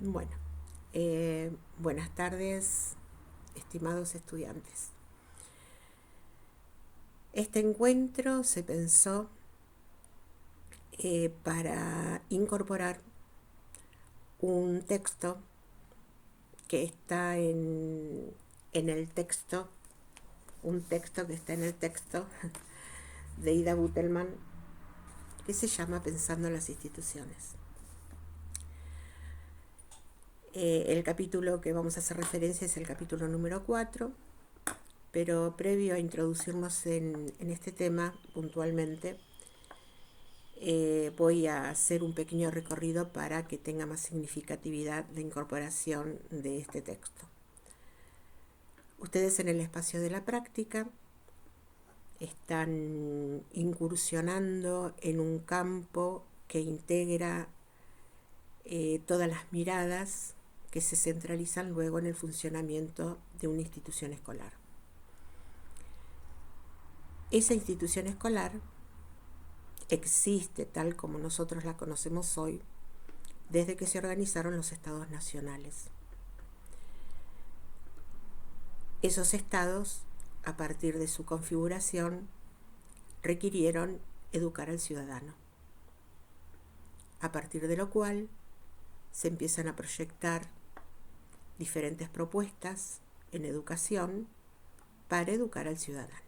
Bueno, buenas tardes, estimados estudiantes. Este encuentro se pensó para incorporar un texto que está en el texto, un texto que está en el texto de Ida Butelman, que se llama Pensando en las instituciones. El capítulo que vamos a hacer referencia es el capítulo número 4, pero previo a introducirnos en este tema puntualmente, voy a hacer un pequeño recorrido para que tenga más significatividad la incorporación de este texto. Ustedes en el espacio de la práctica están incursionando en un campo que integra todas las miradas que se centralizan luego en el funcionamiento de una institución escolar. Esa institución escolar existe tal como nosotros la conocemos hoy desde que se organizaron los estados nacionales. Esos estados, a partir de su configuración, requirieron educar al ciudadano, a partir de lo cual se empiezan a proyectar diferentes propuestas en educación para educar al ciudadano.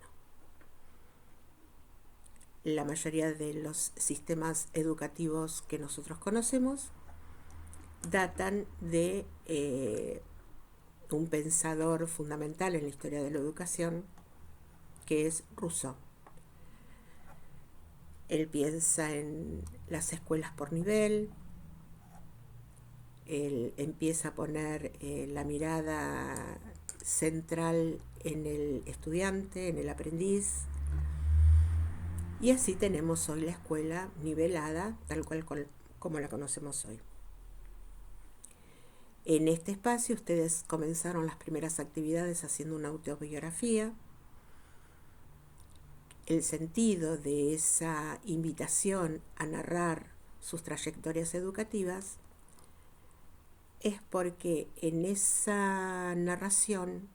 La mayoría de los sistemas educativos que nosotros conocemos datan de un pensador fundamental en la historia de la educación, que es Rousseau. Él piensa en las escuelas por nivel, él empieza a poner la mirada central en el estudiante, en el aprendiz, y así tenemos hoy la escuela nivelada, tal cual como la conocemos hoy. En este espacio ustedes comenzaron las primeras actividades haciendo una autobiografía. El sentido de esa invitación a narrar sus trayectorias educativas es porque en esa narración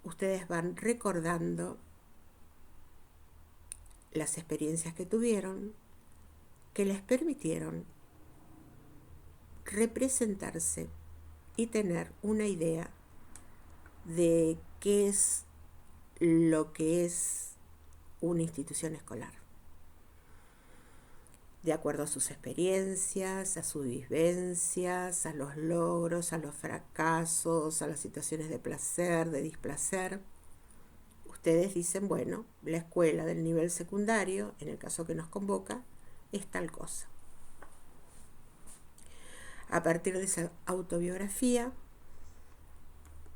ustedes van recordando las experiencias que tuvieron, que les permitieron representarse y tener una idea de qué es lo que es una institución escolar, de acuerdo a sus experiencias, a sus vivencias, a los logros, a los fracasos, a las situaciones de placer, de displacer. Ustedes dicen, bueno, la escuela del nivel secundario, en el caso que nos convoca, es tal cosa. A partir de esa autobiografía,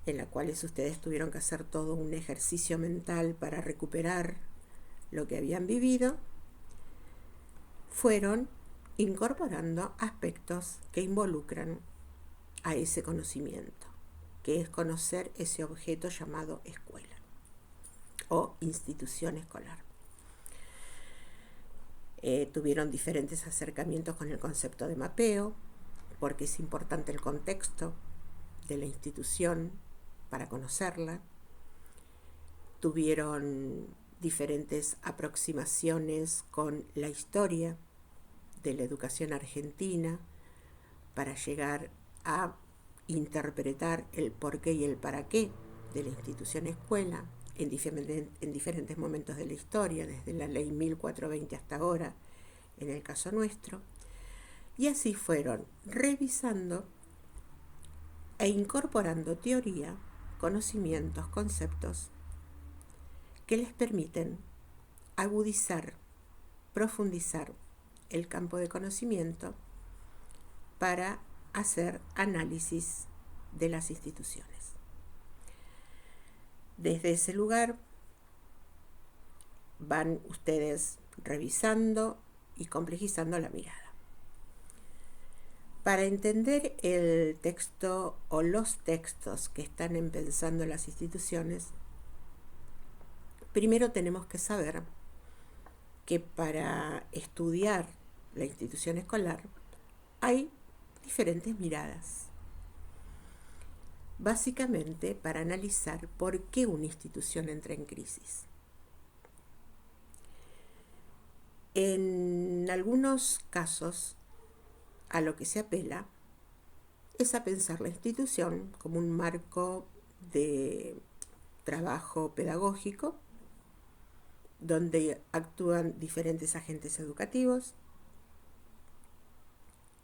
en la cual ustedes tuvieron que hacer todo un ejercicio mental para recuperar lo que habían vivido, fueron incorporando aspectos que involucran a ese conocimiento, que es conocer ese objeto llamado escuela o institución escolar. Tuvieron diferentes acercamientos con el concepto de mapeo, porque es importante el contexto de la institución para conocerla. Tuvieron diferentes aproximaciones con la historia de la educación argentina para llegar a interpretar el porqué y el para qué de la institución escuela en diferentes momentos de la historia, desde la ley 1420 hasta ahora, en el caso nuestro. Y así fueron revisando e incorporando teoría, conocimientos, conceptos que les permiten agudizar, profundizar el campo de conocimiento para hacer análisis de las instituciones. Desde ese lugar van ustedes revisando y complejizando la mirada. Para entender el texto o los textos que están en Pensando en las instituciones, primero tenemos que saber que para estudiar la institución escolar hay diferentes miradas, básicamente para analizar por qué una institución entra en crisis. En algunos casos, a lo que se apela es a pensar la institución como un marco de trabajo pedagógico donde actúan diferentes agentes educativos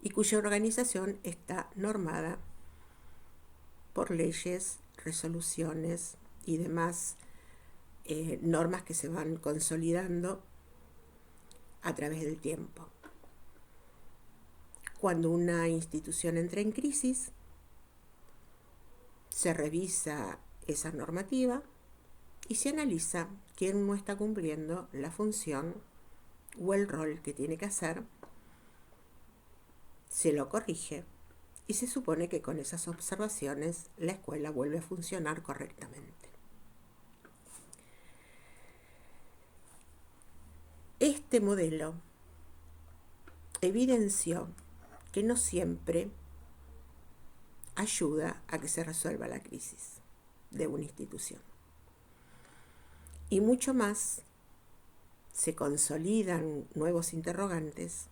y cuya organización está normada por leyes, resoluciones y demás normas que se van consolidando a través del tiempo. Cuando una institución entra en crisis, se revisa esa normativa y se analiza quién no está cumpliendo la función o el rol que tiene que hacer, se lo corrige y se supone que con esas observaciones la escuela vuelve a funcionar correctamente. Este modelo evidenció que no siempre ayuda a que se resuelva la crisis de una institución. Y mucho más, se consolidan nuevos interrogantes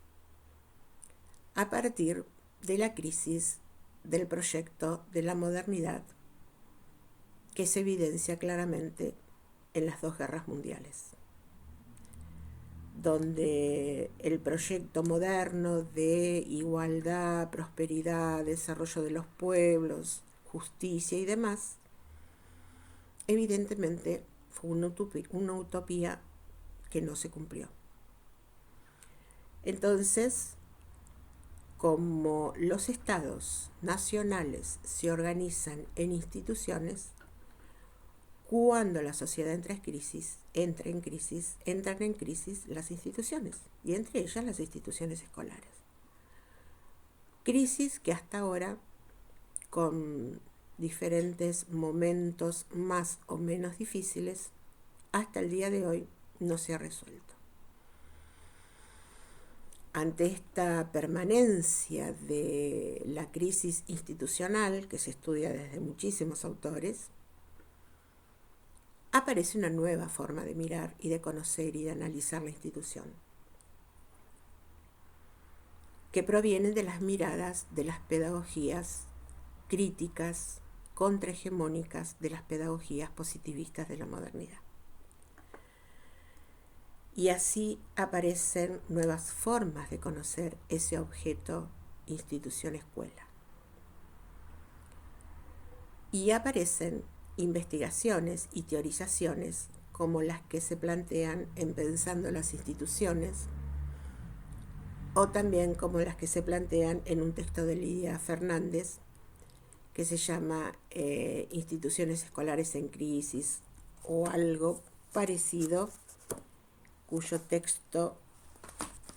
a partir de la crisis del proyecto de la modernidad que se evidencia claramente en las dos guerras mundiales, donde el proyecto moderno de igualdad, prosperidad, desarrollo de los pueblos, justicia y demás, evidentemente fue una utopía que no se cumplió. Entonces, como los estados nacionales se organizan en instituciones, cuando la sociedad entra en crisis, entran en crisis las instituciones, y entre ellas las instituciones escolares. Crisis que hasta ahora, con diferentes momentos más o menos difíciles, hasta el día de hoy no se ha resuelto. Ante esta permanencia de la crisis institucional, que se estudia desde muchísimos autores, aparece una nueva forma de mirar y de conocer y de analizar la institución, que proviene de las miradas de las pedagogías críticas, contrahegemónicas de las pedagogías positivistas de la modernidad. Y así aparecen nuevas formas de conocer ese objeto institución-escuela. Y aparecen investigaciones y teorizaciones como las que se plantean en Pensando las instituciones, o también como las que se plantean en un texto de Lidia Fernández que se llama Instituciones escolares en crisis o algo parecido, cuyo texto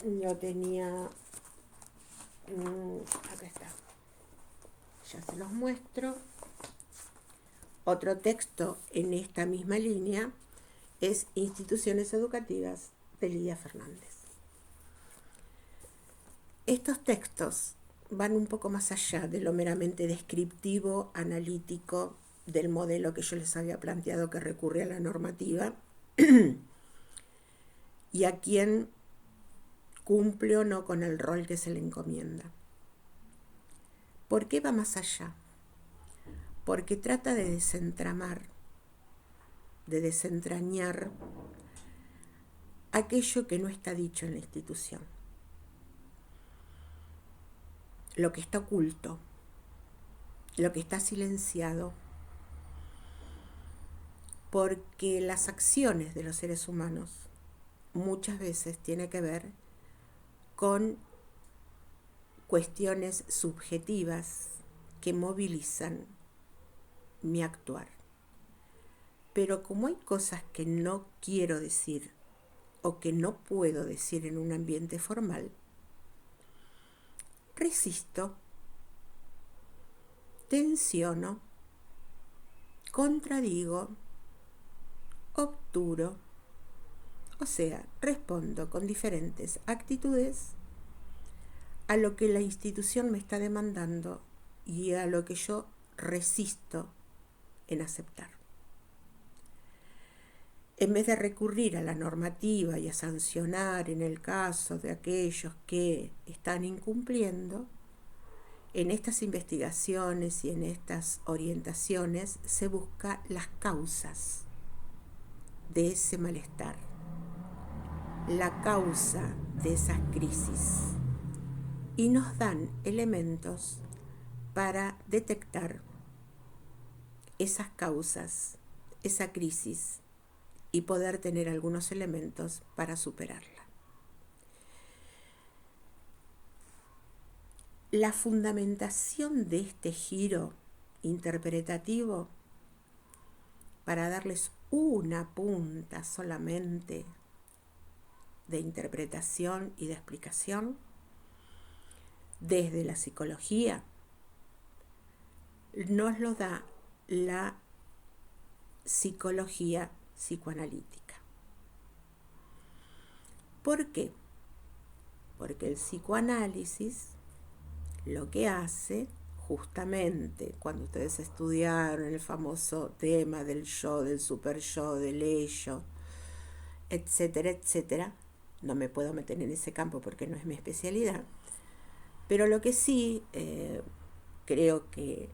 yo tenía, acá está, ya se los muestro. Otro texto en esta misma línea es Instituciones educativas de Lidia Fernández. Estos textos van un poco más allá de lo meramente descriptivo, analítico del modelo que yo les había planteado que recurre a la normativa y a quien cumple o no con el rol que se le encomienda. ¿Por qué va más allá? Porque trata de desentramar, de desentrañar aquello que no está dicho en la institución, lo que está oculto, lo que está silenciado, porque las acciones de los seres humanos muchas veces tienen que ver con cuestiones subjetivas que movilizan mi actuar. Pero como hay cosas que no quiero decir o que no puedo decir en un ambiente formal, resisto, tensiono, contradigo, obturo, o sea, respondo con diferentes actitudes a lo que la institución me está demandando y a lo que yo resisto en aceptar. En vez de recurrir a la normativa y a sancionar en el caso de aquellos que están incumpliendo, en estas investigaciones y en estas orientaciones se busca las causas de ese malestar, la causa de esas crisis, y nos dan elementos para detectar esas causas, esa crisis, y poder tener algunos elementos para superarla. La fundamentación de este giro interpretativo, para darles una punta solamente de interpretación y de explicación, desde la psicología, nos lo da la psicología psicoanalítica. ¿Por qué? Porque el psicoanálisis lo que hace, justamente cuando ustedes estudiaron el famoso tema del yo, del super yo, del ello, etcétera, etcétera, no me puedo meter en ese campo porque no es mi especialidad, pero lo que sí creo que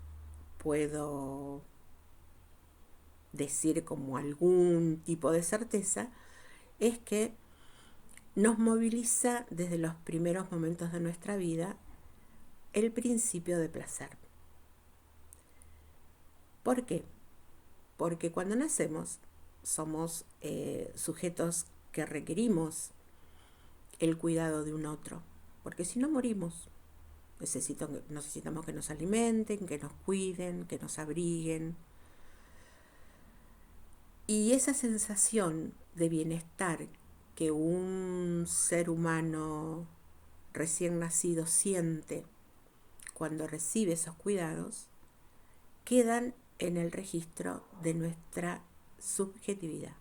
puedo decir como algún tipo de certeza es que nos moviliza desde los primeros momentos de nuestra vida el principio de placer. ¿Por qué? Porque cuando nacemos somos sujetos que requerimos el cuidado de un otro, porque si no morimos. Necesitamos que nos alimenten, que nos cuiden, que nos abriguen. Y esa sensación de bienestar que un ser humano recién nacido siente cuando recibe esos cuidados, quedan en el registro de nuestra subjetividad.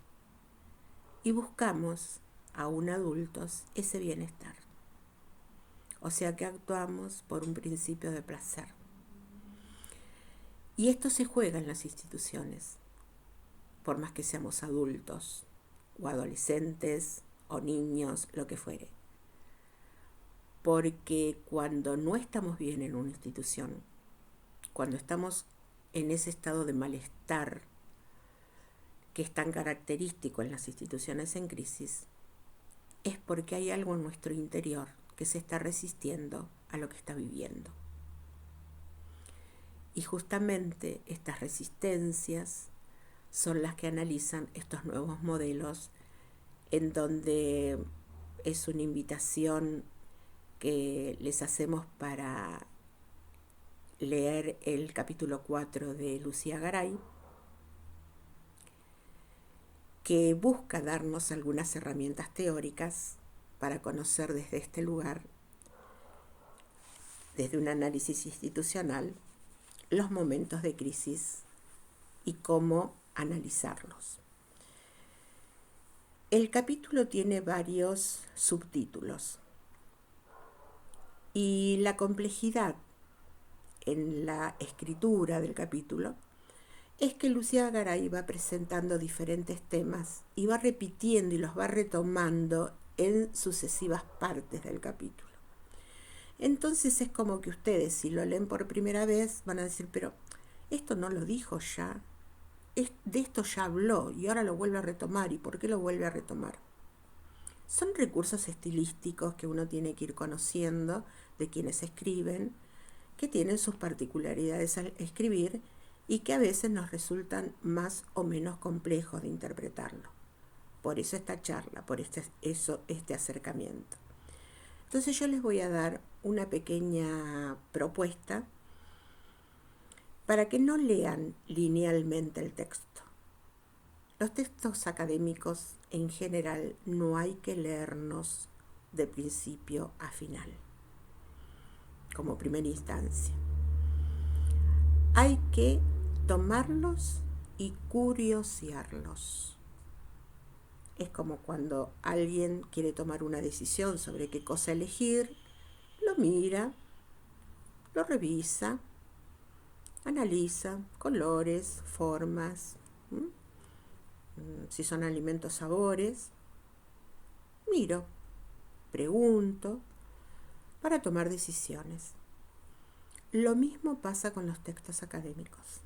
Y buscamos, aún adultos, ese bienestar. O sea que actuamos por un principio de placer. Y esto se juega en las instituciones, por más que seamos adultos, o adolescentes, o niños, lo que fuere. Porque cuando no estamos bien en una institución, cuando estamos en ese estado de malestar que es tan característico en las instituciones en crisis, es porque hay algo en nuestro interior que se está resistiendo a lo que está viviendo. Y justamente estas resistencias son las que analizan estos nuevos modelos, en donde es una invitación que les hacemos para leer el capítulo 4 de Lucía Garay, que busca darnos algunas herramientas teóricas para conocer desde este lugar, desde un análisis institucional, los momentos de crisis y cómo analizarlos. El capítulo tiene varios subtítulos y la complejidad en la escritura del capítulo es que Lucía Garay va presentando diferentes temas y va repitiendo y los va retomando en sucesivas partes del capítulo. Entonces es como que ustedes, si lo leen por primera vez, van a decir, pero esto no lo dijo ya, de esto ya habló y ahora lo vuelve a retomar. ¿Y por qué lo vuelve a retomar? Son recursos estilísticos que uno tiene que ir conociendo de quienes escriben, que tienen sus particularidades al escribir y que a veces nos resultan más o menos complejos de interpretarlo. Por eso esta charla, por este acercamiento. Entonces yo les voy a dar una pequeña propuesta para que no lean linealmente el texto. Los textos académicos en general no hay que leernos de principio a final, como primera instancia. Hay que tomarlos y curiosearlos. Es como cuando alguien quiere tomar una decisión sobre qué cosa elegir, lo lo mira, lo revisa, analiza colores, formas, si son alimentos, sabores. Miro, pregunto, para tomar decisiones. Lo mismo pasa con los textos académicos.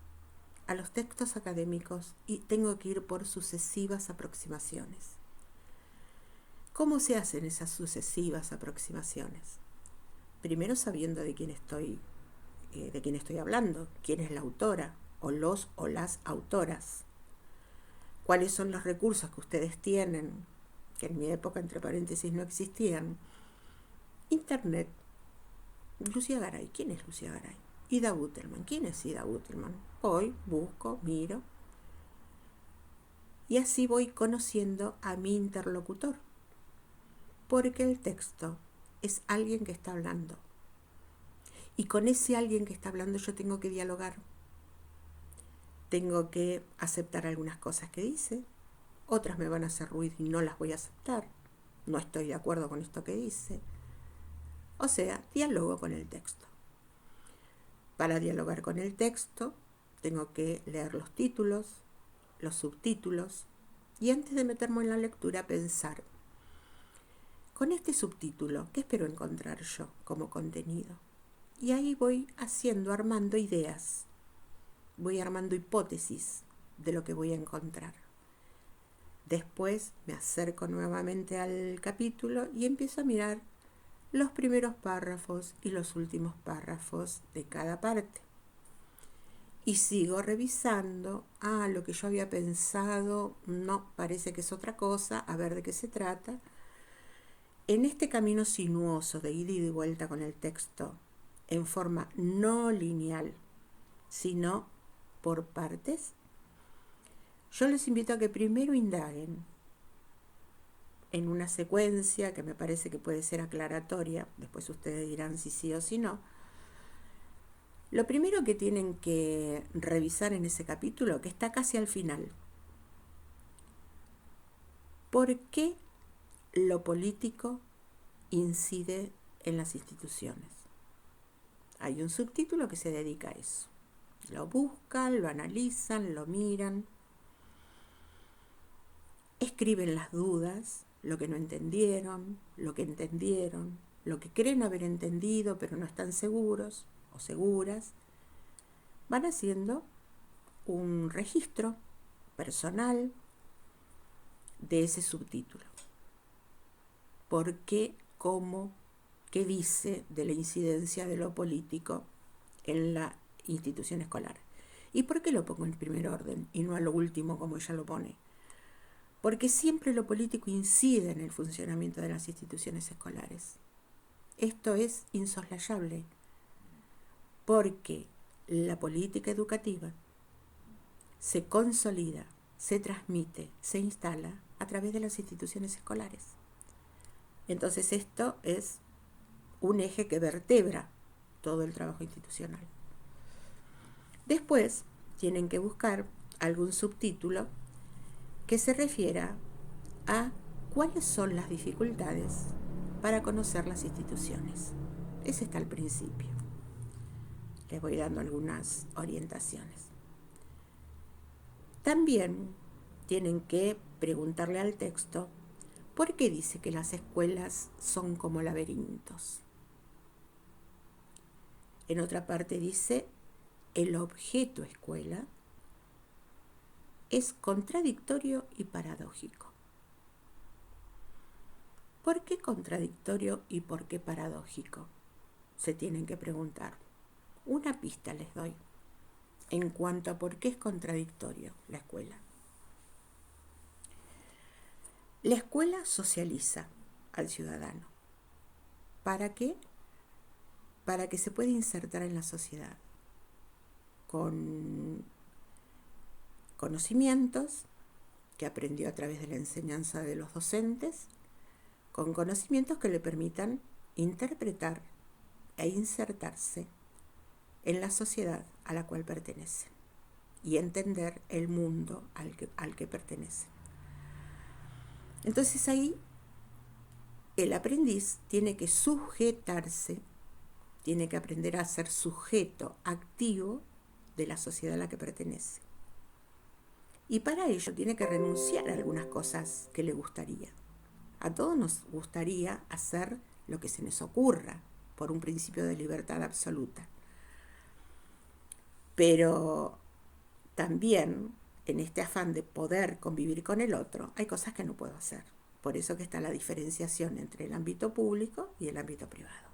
A los textos académicos tengo que ir por sucesivas aproximaciones. ¿Cómo se hacen esas sucesivas aproximaciones? Primero sabiendo de quién estoy hablando, quién es la autora, o los o las autoras. ¿Cuáles son los recursos que ustedes tienen? Que en mi época, entre paréntesis, no existían. Internet. Lucía Garay. ¿Quién es Lucía Garay? Ida Guttelman. ¿Quién es Ida Guttelman? Voy, busco, miro. Y así voy conociendo a mi interlocutor. Porque el texto es alguien que está hablando. Y con ese alguien que está hablando yo tengo que dialogar. Tengo que aceptar algunas cosas que dice. Otras me van a hacer ruido y no las voy a aceptar. No estoy de acuerdo con esto que dice. O sea, dialogo con el texto. Para dialogar con el texto, tengo que leer los títulos, los subtítulos, y antes de meterme en la lectura, pensar, con este subtítulo, ¿qué espero encontrar yo como contenido? Y ahí voy armando ideas, voy armando hipótesis de lo que voy a encontrar. Después me acerco nuevamente al capítulo y empiezo a mirar los primeros párrafos y los últimos párrafos de cada parte. Y sigo revisando, lo que yo había pensado, no, parece que es otra cosa, a ver de qué se trata. En este camino sinuoso de ida y vuelta con el texto, en forma no lineal, sino por partes, yo les invito a que primero indaguen en una secuencia que me parece que puede ser aclaratoria, después ustedes dirán si sí o si no. Lo primero que tienen que revisar en ese capítulo, que está casi al final, ¿por qué lo político incide en las instituciones? Hay un subtítulo que se dedica a eso. Lo buscan, lo analizan, lo miran, escriben las dudas, lo que no entendieron, lo que entendieron, lo que creen haber entendido pero no están seguros o seguras. Van haciendo un registro personal de ese subtítulo. ¿Por qué? ¿Cómo? ¿Qué dice de la incidencia de lo político en la institución escolar? ¿Y por qué lo pongo en primer orden y no a lo último como ella lo pone? Porque siempre lo político incide en el funcionamiento de las instituciones escolares. Esto es insoslayable, porque la política educativa se consolida, se transmite, se instala a través de las instituciones escolares. Entonces esto es un eje que vertebra todo el trabajo institucional. Después tienen que buscar algún subtítulo que se refiera a cuáles son las dificultades para conocer las instituciones. Ese está al principio. Les voy dando algunas orientaciones. También tienen que preguntarle al texto por qué dice que las escuelas son como laberintos. En otra parte dice, el objeto escuela es contradictorio y paradójico. ¿Por qué contradictorio y por qué paradójico? Se tienen que preguntar. Una pista les doy en cuanto a por qué es contradictorio la escuela. La escuela socializa al ciudadano. ¿Para qué? Para que se pueda insertar en la sociedad con conocimientos que aprendió a través de la enseñanza de los docentes, con conocimientos que le permitan interpretar e insertarse en la sociedad a la cual pertenece y entender el mundo al que pertenece. Entonces ahí el aprendiz tiene que sujetarse tiene que aprender a ser sujeto activo de la sociedad a la que pertenece. Y para ello tiene que renunciar a algunas cosas que le gustaría. A todos nos gustaría hacer lo que se nos ocurra, por un principio de libertad absoluta. Pero también, en este afán de poder convivir con el otro, hay cosas que no puedo hacer. Por eso que está la diferenciación entre el ámbito público y el ámbito privado.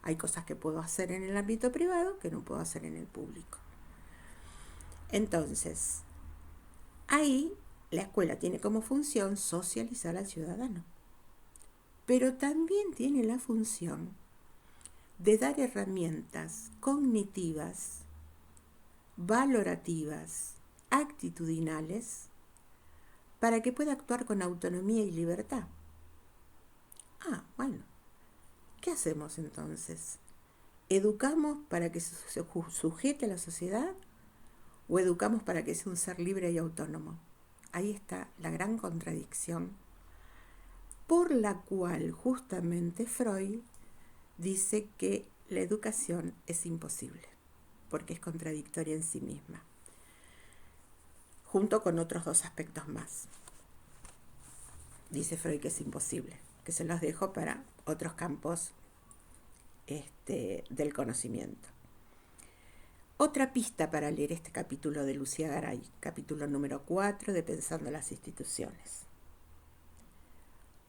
Hay cosas que puedo hacer en el ámbito privado que no puedo hacer en el público. Entonces, ahí la escuela tiene como función socializar al ciudadano, pero también tiene la función de dar herramientas cognitivas, valorativas, actitudinales, para que pueda actuar con autonomía y libertad. Bueno, ¿qué hacemos entonces? ¿Educamos para que se sujete a la sociedad o educamos para que sea un ser libre y autónomo? Ahí está la gran contradicción por la cual justamente Freud dice que la educación es imposible, porque es contradictoria en sí misma, junto con otros dos aspectos más. Dice Freud que es imposible, que se los dejo para otros campos del conocimiento. Otra pista para leer este capítulo de Lucía Garay, capítulo número 4 de Pensando las Instituciones.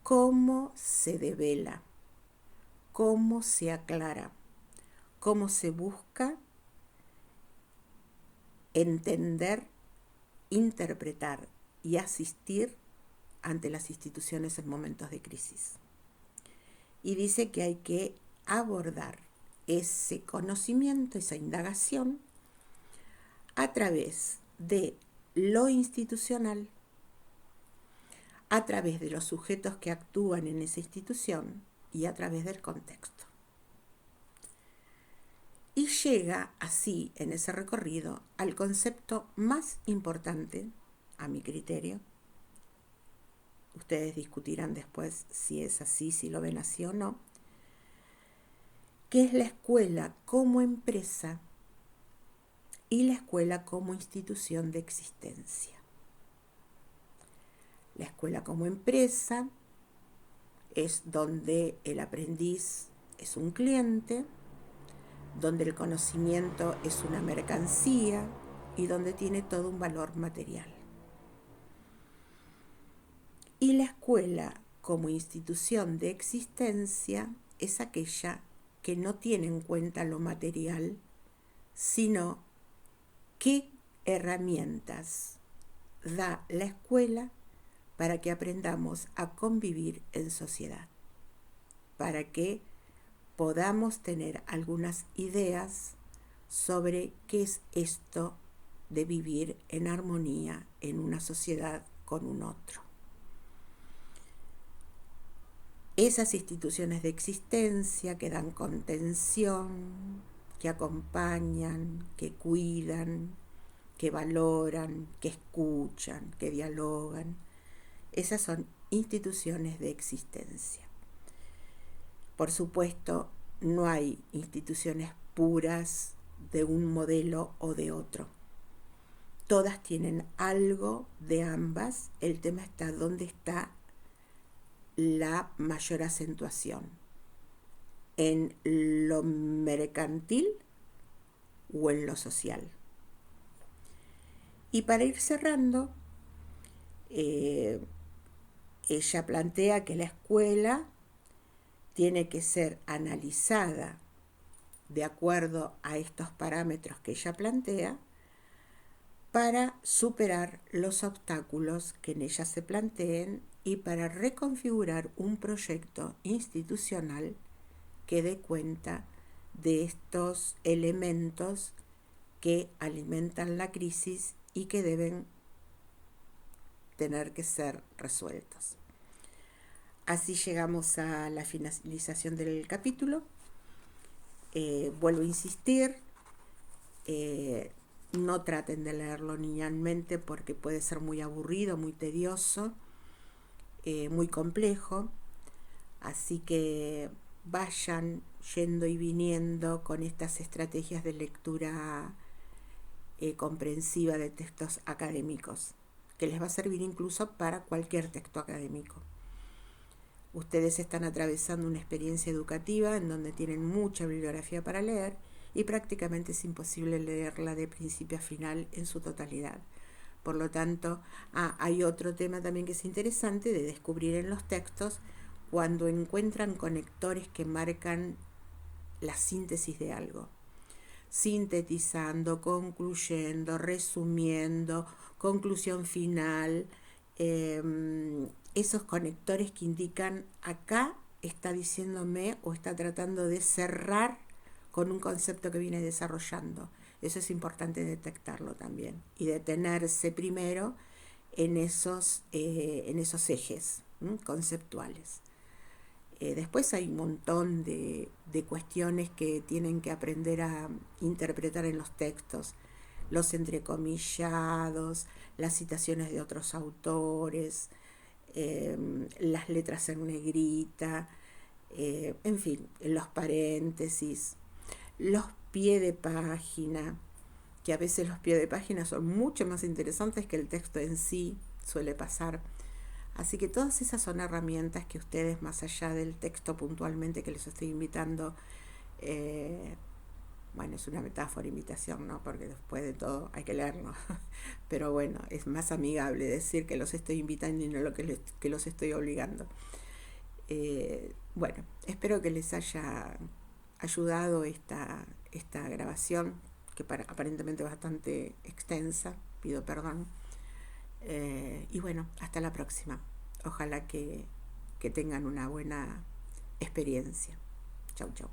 Cómo se devela, cómo se aclara, cómo se busca entender, interpretar y asistir ante las instituciones en momentos de crisis. Y dice que hay que abordar ese conocimiento, esa indagación, a través de lo institucional, a través de los sujetos que actúan en esa institución y a través del contexto. Y llega así, en ese recorrido, al concepto más importante, a mi criterio. Ustedes discutirán después si es así, si lo ven así o no, que es la escuela como empresa y la escuela como institución de existencia. La escuela como empresa es donde el aprendiz es un cliente, donde el conocimiento es una mercancía y donde tiene todo un valor material. Y la escuela como institución de existencia es aquella que no tiene en cuenta lo material, sino qué herramientas da la escuela para que aprendamos a convivir en sociedad, para que podamos tener algunas ideas sobre qué es esto de vivir en armonía en una sociedad con un otro. Esas instituciones de existencia que dan contención, que acompañan, que cuidan, que valoran, que escuchan, que dialogan, esas son instituciones de existencia. Por supuesto, no hay instituciones puras de un modelo o de otro. Todas tienen algo de ambas. El tema está dónde está la mayor acentuación, en lo mercantil o en lo social. Y para ir cerrando, ella plantea que la escuela tiene que ser analizada de acuerdo a estos parámetros que ella plantea para superar los obstáculos que en ella se planteen y para reconfigurar un proyecto institucional que dé cuenta de estos elementos que alimentan la crisis y que deben tener que ser resueltos. Así llegamos a la finalización del capítulo. Vuelvo a insistir, no traten de leerlo linealmente porque puede ser muy aburrido, muy tedioso, muy complejo. Así que vayan yendo y viniendo con estas estrategias de lectura comprensiva de textos académicos, que les va a servir incluso para cualquier texto académico. Ustedes están atravesando una experiencia educativa en donde tienen mucha bibliografía para leer y prácticamente es imposible leerla de principio a final en su totalidad. Por lo tanto, hay otro tema también que es interesante de descubrir en los textos cuando encuentran conectores que marcan la síntesis de algo. Sintetizando, concluyendo, resumiendo, conclusión final, esos conectores que indican acá está diciéndome o está tratando de cerrar con un concepto que viene desarrollando. Eso es importante detectarlo también y detenerse primero en esos ejes conceptuales. Después hay un montón de cuestiones que tienen que aprender a interpretar en los textos, los entrecomillados, las citaciones de otros autores, las letras en negrita, en fin, los paréntesis, los pies de página, que a veces los pies de página son mucho más interesantes que el texto en sí, suele pasar. Así que todas esas son herramientas que ustedes, más allá del texto puntualmente que les estoy invitando, bueno, es una metáfora, invitación, ¿no? Porque después de todo hay que leerlo. Pero bueno, es más amigable decir que los estoy invitando y no lo que los estoy obligando. Bueno, espero que les haya ayudado esta grabación, que aparentemente bastante extensa, pido perdón. Y bueno, hasta la próxima. Ojalá que tengan una buena experiencia. Chau, chau.